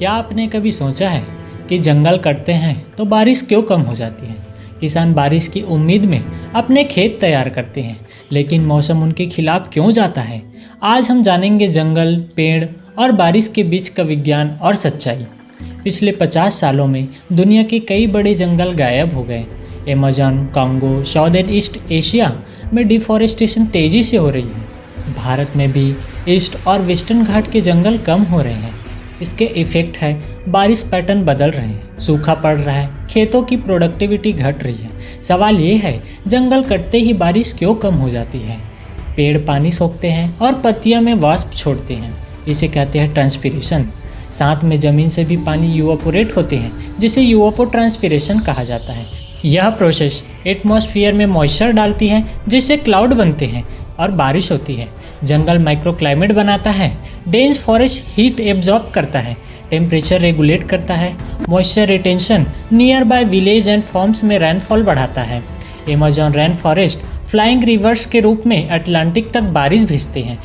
क्या आपने कभी सोचा है कि जंगल कटते हैं तो बारिश क्यों कम हो जाती है। किसान बारिश की उम्मीद में अपने खेत तैयार करते हैं, लेकिन मौसम उनके खिलाफ क्यों जाता है। आज हम जानेंगे जंगल, पेड़ और बारिश के बीच का विज्ञान और सच्चाई। पिछले 50 सालों में दुनिया के कई बड़े जंगल गायब हो गए। Amazon, Congo, southern east Asia में डिफॉरेस्टेशन तेज़ी से हो रही है। भारत में भी ईस्ट और वेस्टर्न घाट के जंगल कम हो रहे हैं। इसके इफ़ेक्ट है बारिश पैटर्न बदल रहे हैं, सूखा पड़ रहा है, खेतों की प्रोडक्टिविटी घट रही है। सवाल ये है, जंगल कटते ही बारिश क्यों कम हो जाती है। पेड़ पानी सोखते हैं और पत्तियां में वाष्प छोड़ते हैं, इसे कहते हैं ट्रांसपिरेशन। साथ में ज़मीन से भी पानी यूवापोरेट होते हैं, जिसे यूवापोट्रांसपिरेशन कहा जाता है। यह प्रोसेस एटमॉस्फेयर में मॉइस्चर डालती है, जिससे क्लाउड बनते हैं और बारिश होती है। जंगल माइक्रो क्लाइमेट बनाता है। डेंस फॉरेस्ट हीट एब्जॉर्ब करता है, टेम्परेचर रेगुलेट करता है। Moisture retention near by village and farms में रेनफॉल बढ़ाता है। Amazon rain forest flying reverse के रूप में अटलांटिक तक बारिश भेजते हैं।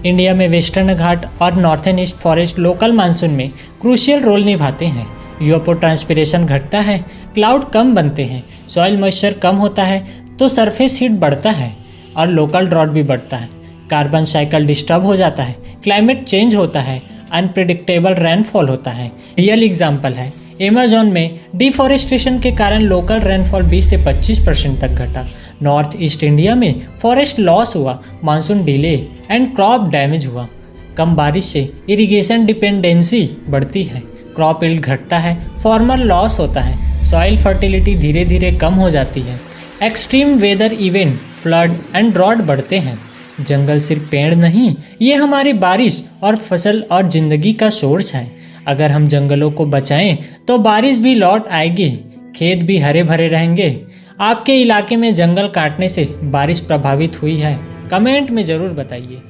इंडिया में वेस्टर्न घाट और northern east forest local monsoon में क्रूशियल रोल निभाते हैं। यूवापोट्रांसपिरेशन घटता है, क्लाउड कम बनते हैं, सॉइल मॉइस्चर कम होता है तो सरफेस हीट बढ़ता है और लोकल ड्रॉट भी बढ़ता है। कार्बन साइकिल डिस्टर्ब हो जाता है, क्लाइमेट चेंज होता है, अनप्रिडिक्टेबल रेनफॉल होता है। रियल एग्जाम्पल है, अमेज़न में डिफॉरेस्टेशन के कारण लोकल रेनफॉल 20 से 25% तक घटा। नॉर्थ ईस्ट इंडिया में फॉरेस्ट लॉस हुआ, monsoon delay and crop damage हुआ। कम बारिश से इरिगेशन डिपेंडेंसी बढ़ती है, क्रॉप यील्ड घटता है, फार्मर लॉस होता है, सॉइल फर्टिलिटी धीरे धीरे कम हो जाती है। Extreme weather event, flood and drought बढ़ते हैं। जंगल सिर्फ पेड़ नहीं, ये हमारी बारिश और फसल और ज़िंदगी का सोर्स है। अगर हम जंगलों को बचाएं तो बारिश भी लौट आएगी, खेत भी हरे भरे रहेंगे। आपके इलाके में जंगल काटने से बारिश प्रभावित हुई है? कमेंट में ज़रूर बताइए।